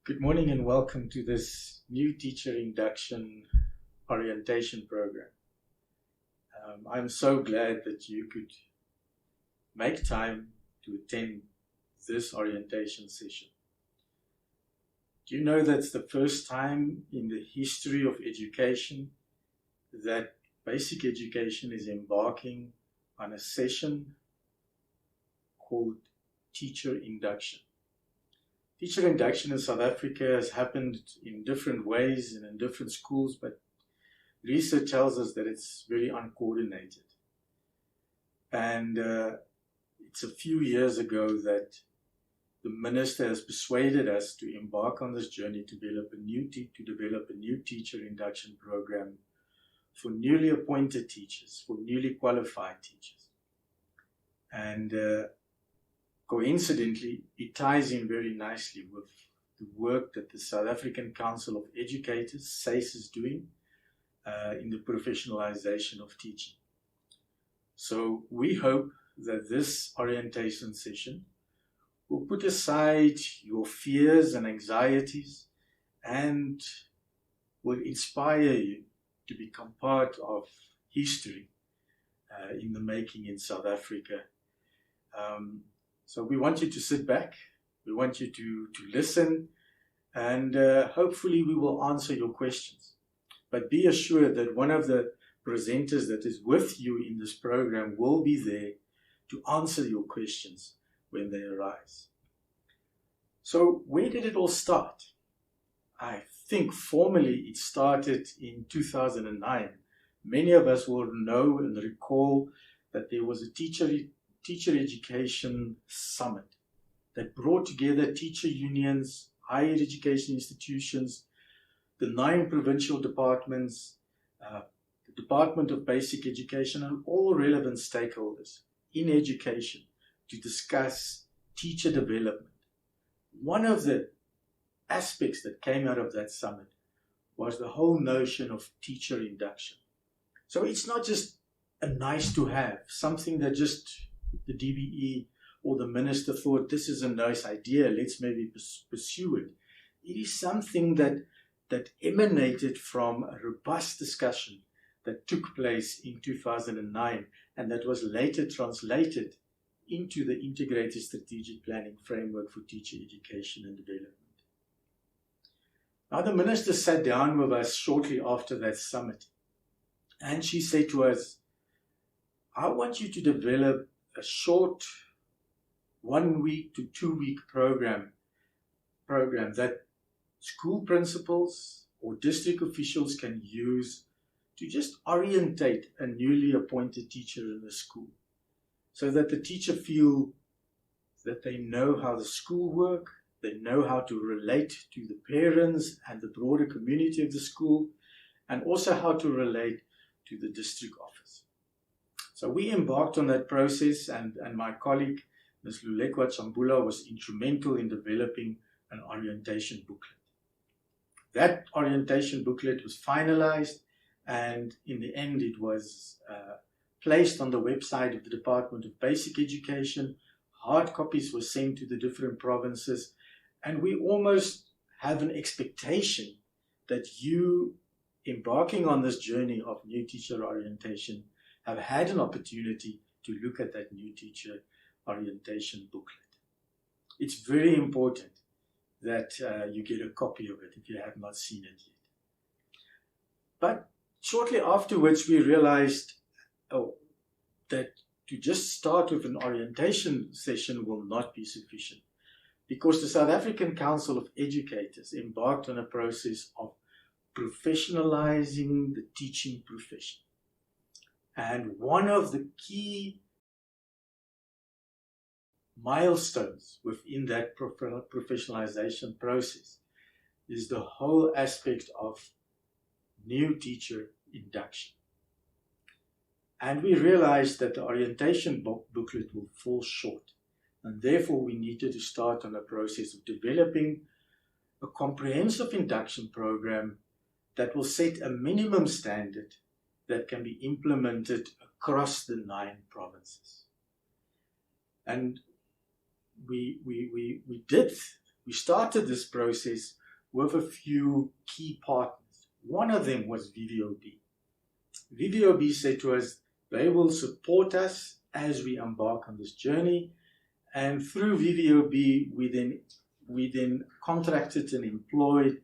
Good morning and welcome to this new Teacher Induction orientation program. I'm so glad that you could make time to attend this orientation session. Do you know that's the first time in the history of education that basic education is embarking on a session called Teacher Induction? Teacher induction in South Africa has happened in different ways and in different schools, but research tells us that it's very uncoordinated. And it's a few years ago that the minister has persuaded us to embark on this journey to develop a new teacher induction program for newly appointed teachers, for newly qualified teachers. And coincidentally, it ties in very nicely with the work that the South African Council of Educators, SACE, is doing in the professionalisation of teaching. So we hope that this orientation session will put aside your fears and anxieties and will inspire you to become part of history in the making in South Africa. So we want you to sit back, we want you to listen, and hopefully we will answer your questions. But be assured that one of the presenters that is with you in this program will be there to answer your questions when they arise. So where did it all start? I think formally it started in 2009. Many of us will know and recall that there was a teacher education summit that brought together teacher unions, higher education institutions, the 9 provincial departments, the Department of Basic Education, and all relevant stakeholders in education to discuss teacher development. One of the aspects that came out of that summit was the whole notion of teacher induction. So it's not just a nice to have, something that just the DBE or the minister thought this is a nice idea, let's maybe pursue it. It is something that emanated from a robust discussion that took place in 2009 and that was later translated into the Integrated Strategic Planning Framework for Teacher Education and Development. Now the minister sat down with us shortly after that summit and she said to us, I want you to develop a short 1 week to 2 week program that school principals or district officials can use to just orientate a newly appointed teacher in the school so that the teacher feel that they know how the school work, they know how to relate to the parents and the broader community of the school, and also how to relate to the district office. So we embarked on that process, and my colleague, Ms. Lulekwa Chambula, was instrumental in developing an orientation booklet. That orientation booklet was finalized, and in the end it was placed on the website of the Department of Basic Education. Hard copies were sent to the different provinces, and we almost have an expectation that you, embarking on this journey of new teacher orientation, have had an opportunity to look at that new teacher orientation booklet. It's very important that you get a copy of it if you have not seen it yet. But shortly afterwards we realized that to just start with an orientation session will not be sufficient, because the South African Council of Educators embarked on a process of professionalizing the teaching profession. And one of the key milestones within that professionalization process is the whole aspect of new teacher induction. And we realized that the orientation booklet will fall short, and therefore we needed to start on a process of developing a comprehensive induction program that will set a minimum standard that can be implemented across the 9 provinces. And we did we started this process with a few key partners. One of them was VVOB. VVOB said to us they will support us as we embark on this journey, and through VVOB we then contracted and employed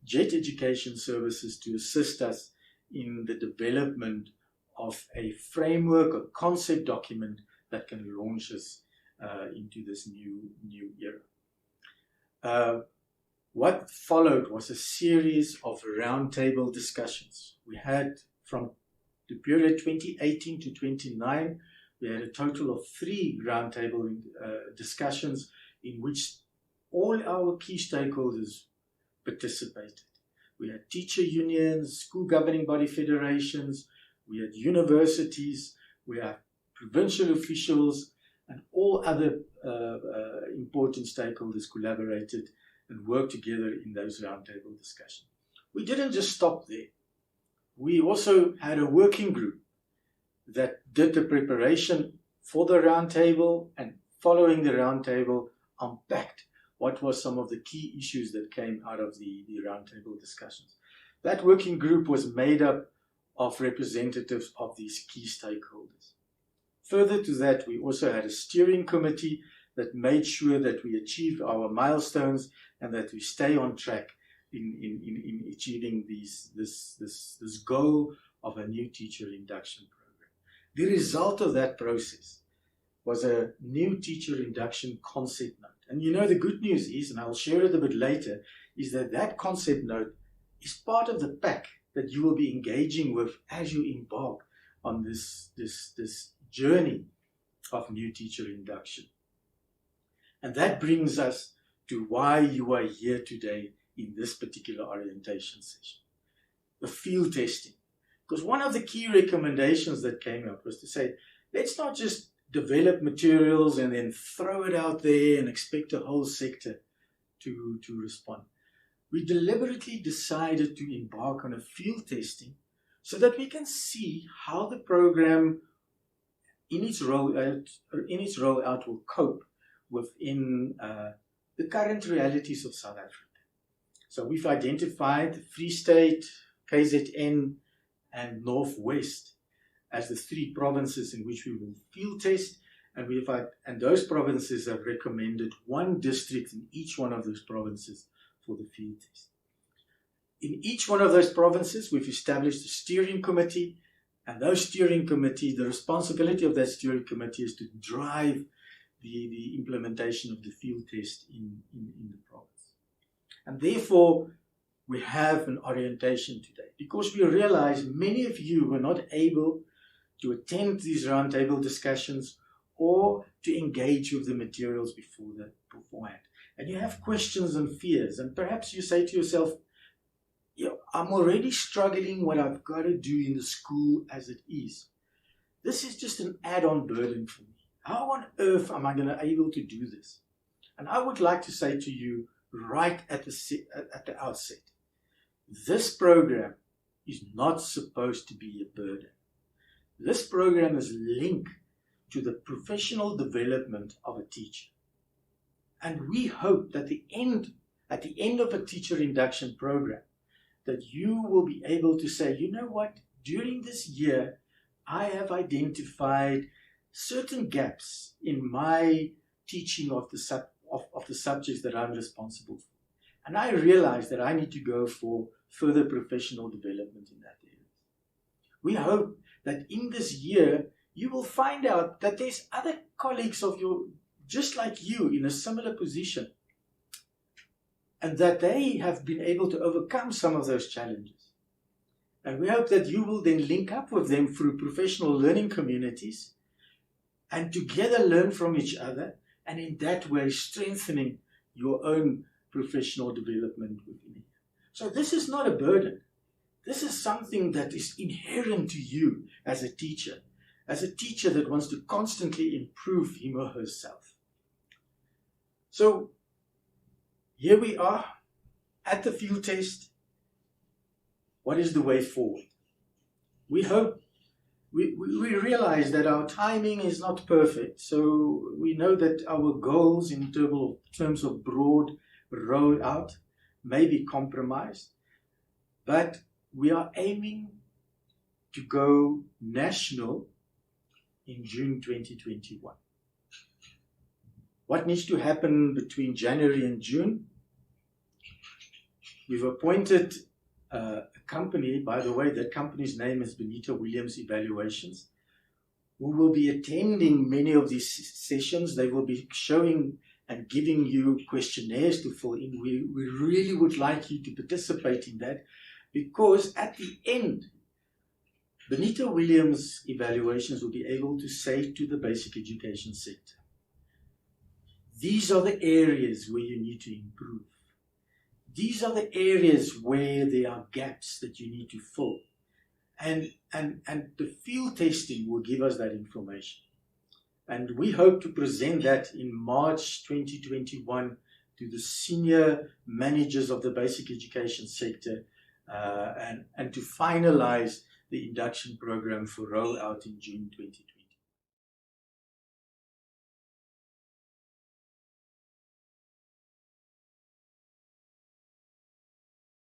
Jet Education Services to assist us in the development of a framework, a concept document that can launch us into this new era. What followed was a series of roundtable discussions. We had, from the period 2018 to 2029, we had a total of 3 roundtable discussions in which all our key stakeholders participated. We had teacher unions, school governing body federations, we had universities, we had provincial officials, and all other important stakeholders collaborated and worked together in those roundtable discussions. We didn't just stop there. We also had a working group that did the preparation for the roundtable, and following the roundtable unpacked what were some of the key issues that came out of the roundtable discussions. That working group was made up of representatives of these key stakeholders. Further to that, we also had a steering committee that made sure that we achieved our milestones and that we stay on track in achieving this goal of a new teacher induction program. The result of that process was a new teacher induction concept note. And you know, the good news is, and I'll share it a bit later, is that that concept note is part of the pack that you will be engaging with as you embark on this journey of new teacher induction. And that brings us to why you are here today in this particular orientation session. The field testing. Because one of the key recommendations that came up was to say, let's not just develop materials and then throw it out there and expect a whole sector to respond. We deliberately decided to embark on a field testing so that we can see how the program in its rollout will cope within the current realities of South Africa. So we've identified the Free State, KZN, and Northwest as the 3 provinces in which we will field test, and those provinces have recommended 1 district in each one of those provinces for the field test. In each one of those provinces, we've established a steering committee, and those steering committee, the responsibility of that steering committee is to drive the implementation of the field test in the province. And therefore, we have an orientation today, because we realize many of you were not able to attend these roundtable discussions or to engage with the materials beforehand. And you have questions and fears, and perhaps you say to yourself, I'm already struggling what I've got to do in the school as it is. This is just an add-on burden for me. How on earth am I going to be able to do this? And I would like to say to you right at the outset, this program is not supposed to be a burden. This program is linked to the professional development of a teacher. And we hope that at the end of a teacher induction program, that you will be able to say, you know what, during this year, I have identified certain gaps in my teaching of the subjects that I'm responsible for. And I realize that I need to go for further professional development in that area. We hope that in this year, you will find out that there's other colleagues of you, just like you, in a similar position, and that they have been able to overcome some of those challenges. And we hope that you will then link up with them through professional learning communities and together learn from each other, and in that way strengthening your own professional development within you. So this is not a burden. This is something that is inherent to you as a teacher that wants to constantly improve him or herself. So here we are at the field test. What is the way forward? We hope, we realize that our timing is not perfect. So we know that our goals in terms of broad rollout may be compromised, but we are aiming to go national in June 2021. What needs to happen between January and June? We've appointed a company, by the way, that company's name is Benita Williams Evaluations, who will be attending many of these sessions. They will be showing and giving you questionnaires to fill in. We really would like you to participate in that, because at the end, Benita Williams Evaluations will be able to say to the basic education sector, these are the areas where you need to improve. These are the areas where there are gaps that you need to fill. And the field testing will give us that information. And we hope to present that in March 2021 to the senior managers of the basic education sector and to finalize the induction program for rollout in June 2020.